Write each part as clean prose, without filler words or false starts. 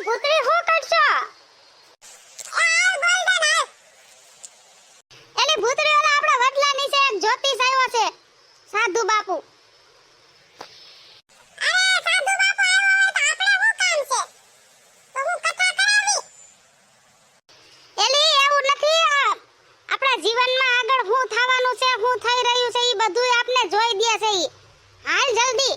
એલી ભૂતરી હું કરશો? એલી ભૂતરી ઓલા આપણા વડલા નીચે એક જ્યોતિષ આવ્યો છે, સાધુ બાપુ. જીવનમાં આગળ શું થવાનું છે, શું થઈ રહ્યું છે, ઈ બધું આપને જોઈ દે છે. ઈ હાલ જલ્દી.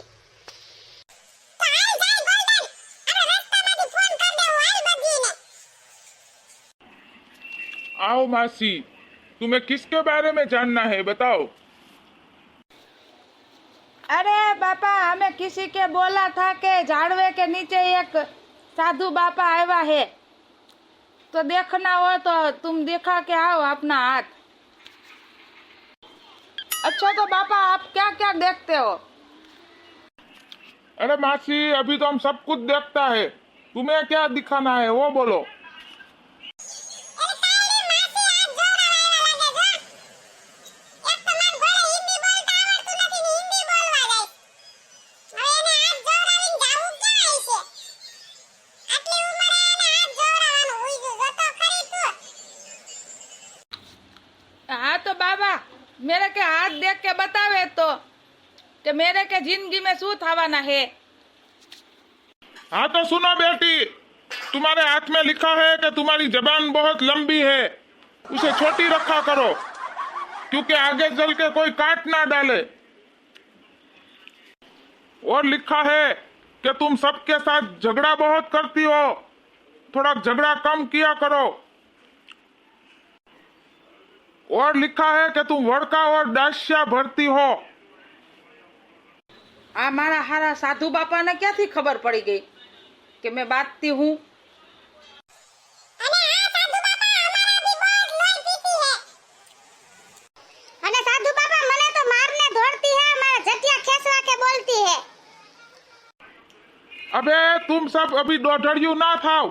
आओ मासी, तुम्हें किसके बारे में जानना है बताओ। अरे बापा, हमें किसी के बोला था कि झाड़वे के नीचे एक साधु बापा आया है, तो देखना हो तो तुम दिखा के आओ अपना हाथ। अच्छा तो बापा आप क्या क्या देखते हो? अरे मासी, अभी तो हम सब कुछ देखता है, तुम्हें क्या दिखाना है वो बोलो। हाँ तो बाबा मेरे के हाथ देख के बतावे तो कि मेरे के जिंदगी में शू थवाना है। हाँ तो सुनो बेटी, तुम्हारे हाथ में लिखा है कि तुम्हारी जबान बहुत लंबी है, उसे छोटी रखा करो, क्योंकि आगे चल के कोई काट ना डाले। और लिखा है कि तुम सबके साथ झगड़ा बहुत करती हो, थोड़ा झगड़ा कम किया करो। और लिखा है कि तुम वड़का और दास्या भरती हो। आ मारा हारा साधु बापा ने क्या थी खबर पड़ी गई कि मैं बातती हूँ। અને સાધુ બાપા મને તો મારને દોડતી है, મારા જટિયા ખેસવા के बोलती है। अबे तुम सब अभी डोढड़ियों ना थाओ,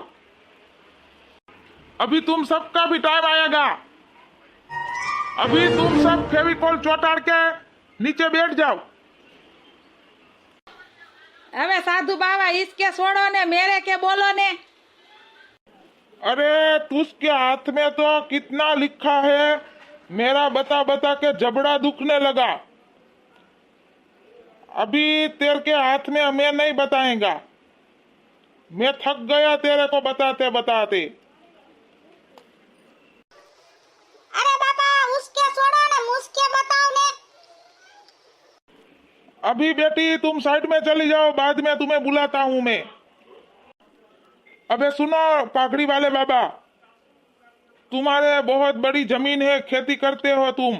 अभी तुम सबका भी टाइम आएगा। अभी तुम सब फेविकोल चौटाड़ के नीचे बैठ जाओ। अबे साधु बाबा इसके छोड़ो ने, मेरे के बोलो ने। अरे तुझके हाथ में तो कितना लिखा है, मेरा बता बता के जबड़ा दुखने लगा। अभी तेरे के हाथ में मैं नहीं बताएगा, मैं थक गया तेरे को बताते बताते। अरे बाबा उसके छोड़ो ने, मुझके बताओ ने। अभी बेटी तुम साइड में चली जाओ, बाद में तुम्हें बुलाता हूं मैं। अबे सुनो पागड़ी वाले बाबा, तुम्हारे बहुत बड़ी जमीन है, खेती करते हो तुम,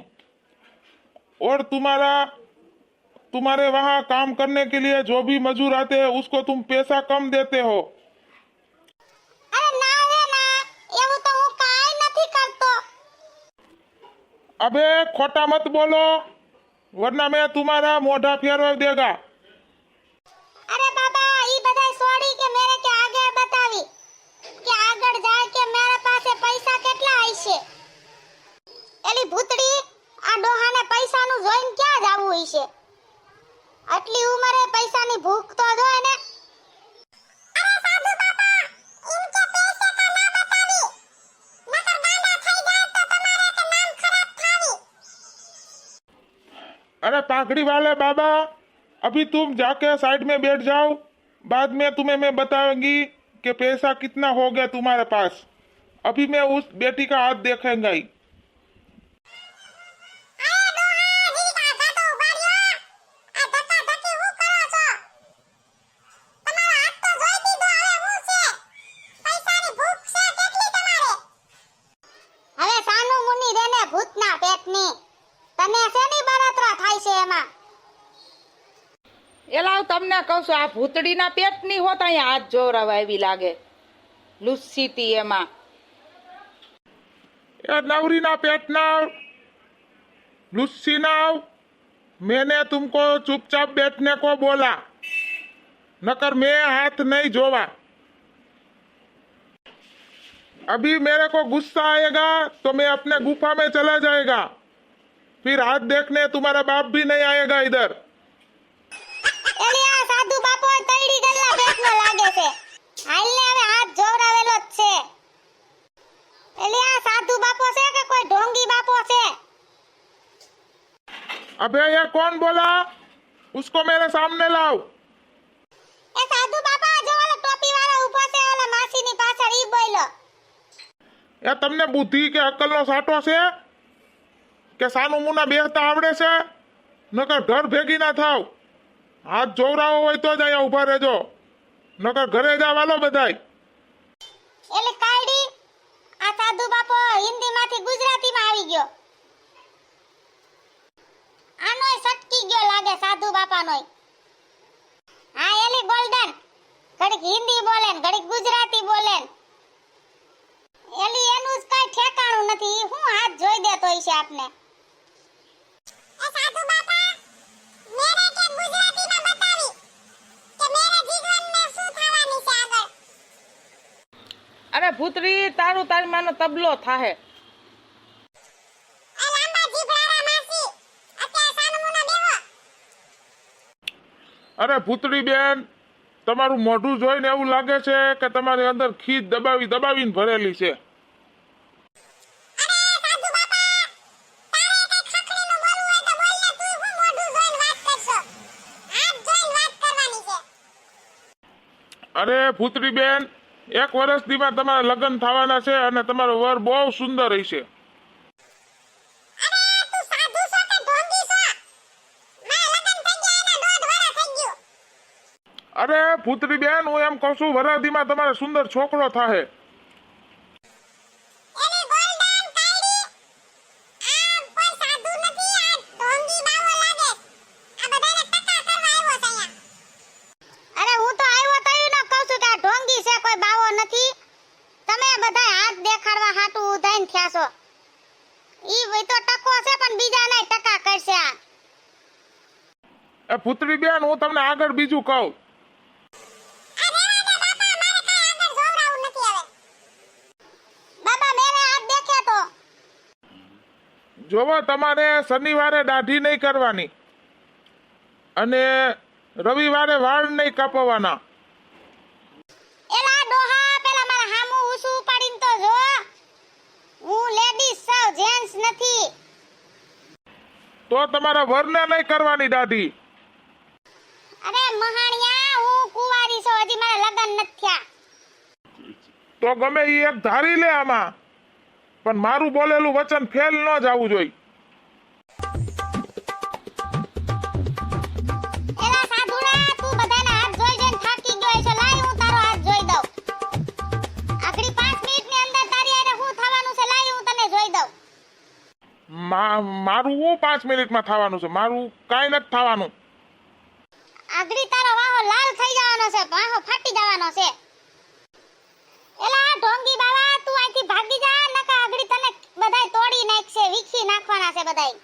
और तुम्हारे वहां काम करने के लिए जो भी मजूर आते हैं उसको तुम पैसा कम देते हो। अरे ना रे ना, એવું તો હું કાઈ નથી કરતો। अबे खोटा मत बोलो, वरना मैं तुम्हारा मोढ़ा फेरवा देगा। अरे बाबा ई बधाय छोड़ी के मेरे के आगे बतावी કે આગળ જાય કે મારા પાસે પૈસા કેટલા હશે। એલી ભૂતડી આ ડોહાને પૈસાનું જોઈને ક્યાં જાવું હશે? આટલી ઉંમરે પૈસાની ભૂખ તો જોય ને। અરે સાધુ બાપા ઇનકે પૈસે કા ના બતાવી, નકર ગાંડા થઈ જાય તો તમારે કે નામ ખરાબ થાવી। अरे पागड़ी वाले बाबा, अभी तुम जाके साइड में बैठ जाओ, बाद में तुम्हें मैं बताऊंगी कि पैसा कितना हो गया तुम्हारे पास। अभी मैं उस बेटी का हाथ देखेंगा ही। હવે સાનું મુની રેને ભૂતના પેટની, તને શેની બળતરા થાય છે એમાં? એલાવ તમને કહું છું, આ ભૂતડીના પેટની હોત અહીંયા હાથ જોરાવા એવી લાગે, લુસ્સીતી એમાં। ये नवरी ना पेटना लुस्सी ना, मैंने तुमको चुपचाप बैठने को बोला, नकर मैं हाथ नहीं जोवा। अभी मेरे को गुस्सा आएगा तो मैं अपने गुफा में चला जाएगा, फिर हाथ देखने तुम्हारा बाप भी नहीं आएगा इधर। એલી આ સાધુ બાપો તૈડી ગલ્લા પેટનો લાગે છે। હાલ ને હવે હાથ अबे ये कौन बोला? उसको मेरे सामने लाओ। એ સાધુ બાપા જો ઓલા ટોપી વાળો ઊભો છે ઓલા માસીની પાછળ ઈ બોલ્યો. એ તમને બુદ્ધિ કે અક્કલનો સાટો છે કે સાનું મુના બેસતા આવડે છે? નકર ઘર ભેગી ના થાવ. હાથ જોવરાવો હોય તો જ અહીંયા ઊભા રહેજો, નકર ઘરે જવાલો બધાય. એટલે કાયડી આ સાધુ બાપો હિન્દીમાંથી ગુજરાતીમાં આવી ગયો. આનોય સટકી ગયો લાગે સાધુ બાપાનોય. હા એલી ગોલ્ડન ઘડીક હિન્દી બોલે ને ઘડીક ગુજરાતી બોલે ને. એલી એનું જ કઈ ઠેકાણું નથી. ઈ હું હાથ જોઈ દેતો હશે આપને. એ સાધુ બાપા મેરે કે ગુજરાતીમાં બતાવી કે મેરે જીવનને શું થવાની છે આગળ. અરે ભૂતરી, તારું તારી માનો તબલો થાહે. આ લાંબા જીભવાળા માસી અત્યારે સાનુમુના બેહો. અરે ભૂતળી બેન, તમારું મોઢું જોઈને એવું લાગે છે કે તમારી અંદર ખીજ દબાવી દબાવીને ભરેલી છે. અરે સાધુ બાપા તારે કઈ ખખડીનું બોલવું હોય તો બોલ ને. તું હું મોઢું જોઈને વાત કરશો? હાથ જોઈને વાત કરવાની છે. અરે ભૂતળી બેન, 1 વર્ષ દીમાં તમારા લગ્ન થવાના છે અને તમારો વર બહુ સુંદર હશે. અરે તું સાધુ છો કે ઢોંગી છો? મારા લગન થઈ ગયા એના 1.5 વર્ષ થઈ ગયું. અરે ભૂતળી બેન, હું એમ કહું છું વરાદીમાં તમારે સુંદર છોકરો થાહે. એલી ગોલ્ડન કાયડી આ કોઈ સાધુ નથી. આ ઢોંગી બાવો લાગે. આ બધાને ટકા કરવા આવ્યો છે અહીંયા. અરે હું તો આવ્યો તયું ન કહું છું કે આ ઢોંગી છે, કોઈ બાવો નથી. તમે બધા હાથ દેખાડવા હાટું ઉધાઈને થયા છો. ઈ વઈ તો ટકો છે પણ બીજા નહીં ટકા કરશે આ. એ ભૂતળી બેન, હું તમને આગળ બીજું કહું. આ રેવા દે બાપા, મારે કઈ આગળ જોવરાવું નથી હવે. બાબા મેરે હાથ દેખે તો જોવો, તમારે શનિવારે દાઢી નહીં કરવાની અને રવિવારે વાળ નહીં કાપવાના. એલા ડોહા પેલા મારા હામું ઊસું ઉપાડીને તો જો. હું લેડીઝ છું, જેન્ટ્સ નથી. તો તમારા વરને નહીં કરવાની દાઢી. અરે મહાણિયા હું કુંવારી છું, હજી મારા લગન નથી થયા. તો ગમે એ એક ધારી લે આમાં, પણ મારું બોલેલું વચન ફેલ ન જવું જોઈએ. એલા સાધુડા તું બધાના હાથ જોઈ જોઈને થાકી ગયો છે. લાય હું તારો હાથ જોઈ દઉં. આગળી 5 મિનિટની અંદર તારી હારે શું થવાનું છે લાય હું તને જોઈ દઉં. મારું હું 5 મિનિટમાં થવાનું છે? મારું કાંઈ નથી થવાનું. આગળી તારો વાહો લાલ થઈ જવાનો છે, વાહો ફાટી જવાનો છે. એલા ઢોંગી બાવા તું અહીંથી ભાગી જા, નકા આગળી તને બધાય તોડી નાખશે, વીખી નાખવાના છે બધાય.